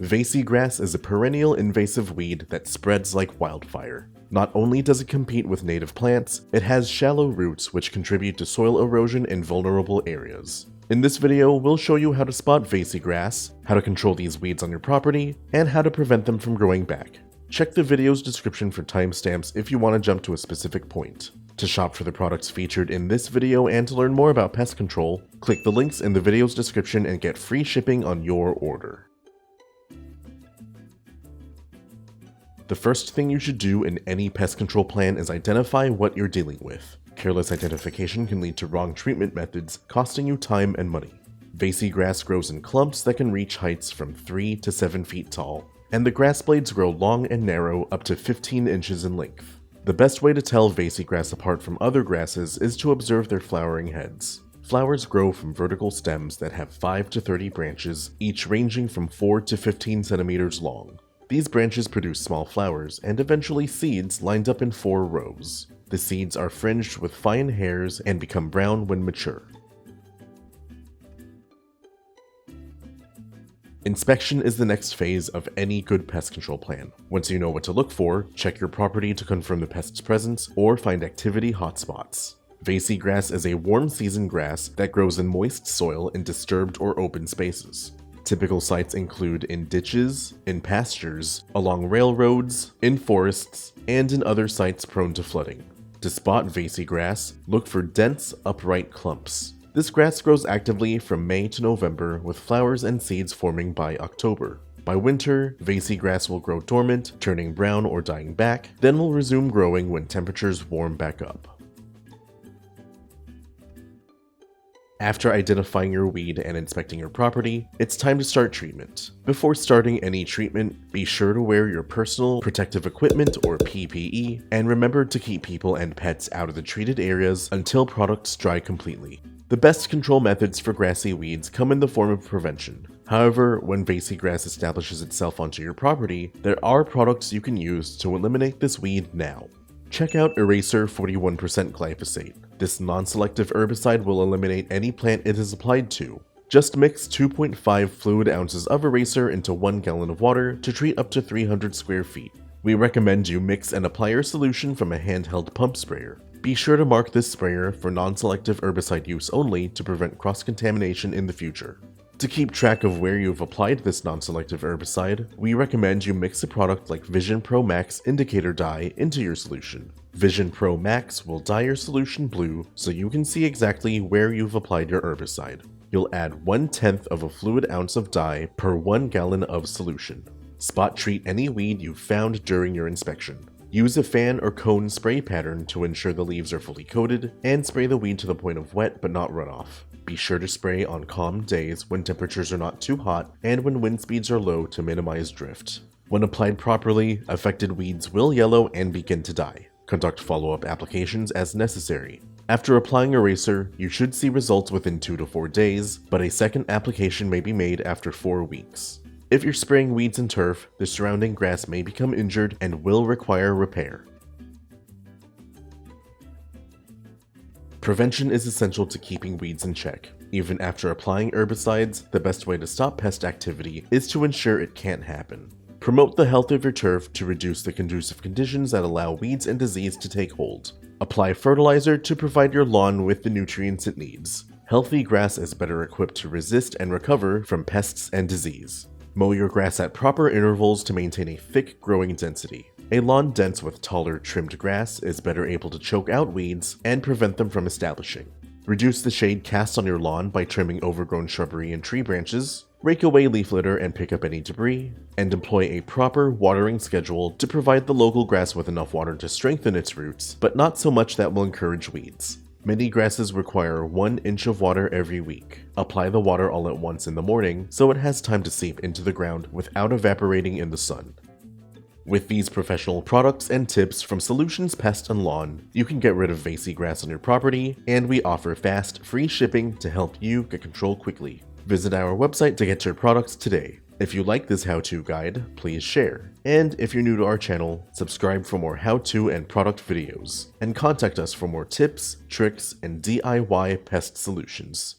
Vaseygrass is a perennial invasive weed that spreads like wildfire. Not only does it compete with native plants, it has shallow roots which contribute to soil erosion in vulnerable areas. In this video, we'll show you how to spot Vaseygrass, how to control these weeds on your property, and how to prevent them from growing back. Check the video's description for timestamps if you want to jump to a specific point. To shop for the products featured in this video and to learn more about pest control, click the links in the video's description and get free shipping on your order. The first thing you should do in any pest control plan is identify what you're dealing with. Careless identification can lead to wrong treatment methods, costing you time and money. Vaseygrass grows in clumps that can reach heights from 3 to 7 feet tall, and the grass blades grow long and narrow up to 15 inches in length. The best way to tell Vaseygrass apart from other grasses is to observe their flowering heads. Flowers grow from vertical stems that have 5 to 30 branches, each ranging from 4 to 15 centimeters long. These branches produce small flowers and eventually seeds lined up in 4 rows. The seeds are fringed with fine hairs and become brown when mature. Inspection is the next phase of any good pest control plan. Once you know what to look for, check your property to confirm the pest's presence or find activity hotspots. Vaseygrass is a warm season grass that grows in moist soil in disturbed or open spaces. Typical sites include in ditches, in pastures, along railroads, in forests, and in other sites prone to flooding. To spot Vaseygrass, look for dense, upright clumps. This grass grows actively from May to November, with flowers and seeds forming by October. By winter, Vaseygrass will grow dormant, turning brown or dying back, then will resume growing when temperatures warm back up. After identifying your weed and inspecting your property, it's time to start treatment. Before starting any treatment, be sure to wear your personal protective equipment or PPE, and remember to keep people and pets out of the treated areas until products dry completely. The best control methods for grassy weeds come in the form of prevention. However, when Vaseygrass establishes itself onto your property, there are products you can use to eliminate this weed now. Check out Eraser 41% Glyphosate. This non-selective herbicide will eliminate any plant it is applied to. Just mix 2.5 fluid ounces of Eraser into 1 gallon of water to treat up to 300 square feet. We recommend you mix and apply your solution from a handheld pump sprayer. Be sure to mark this sprayer for non-selective herbicide use only to prevent cross-contamination in the future. To keep track of where you've applied this non-selective herbicide, we recommend you mix a product like Vision Pro Max indicator dye into your solution. Vision Pro Max will dye your solution blue so you can see exactly where you've applied your herbicide. You'll add 1/10 of a fluid ounce of dye per 1 gallon of solution. Spot treat any weed you've found during your inspection. Use a fan or cone spray pattern to ensure the leaves are fully coated, and spray the weed to the point of wet but not runoff. Be sure to spray on calm days when temperatures are not too hot and when wind speeds are low to minimize drift. When applied properly, affected weeds will yellow and begin to die. Conduct follow-up applications as necessary. After applying Eraser, you should see results within 2 to 4 days, but a second application may be made after 4 weeks. If you're spraying weeds and turf, the surrounding grass may become injured and will require repair. Prevention is essential to keeping weeds in check. Even after applying herbicides, the best way to stop pest activity is to ensure it can't happen. Promote the health of your turf to reduce the conducive conditions that allow weeds and disease to take hold. Apply fertilizer to provide your lawn with the nutrients it needs. Healthy grass is better equipped to resist and recover from pests and disease. Mow your grass at proper intervals to maintain a thick growing density. A lawn dense with taller, trimmed grass is better able to choke out weeds and prevent them from establishing. Reduce the shade cast on your lawn by trimming overgrown shrubbery and tree branches, rake away leaf litter and pick up any debris, and employ a proper watering schedule to provide the local grass with enough water to strengthen its roots, but not so much that will encourage weeds. Many grasses require 1 inch of water every week. Apply the water all at once in the morning so it has time to seep into the ground without evaporating in the sun. With these professional products and tips from Solutions Pest and Lawn, you can get rid of Vaseygrass on your property, and we offer fast, free shipping to help you get control quickly. Visit our website to get your products today. If you like this how-to guide, please share. And if you're new to our channel, subscribe for more how-to and product videos. And contact us for more tips, tricks, and DIY pest solutions.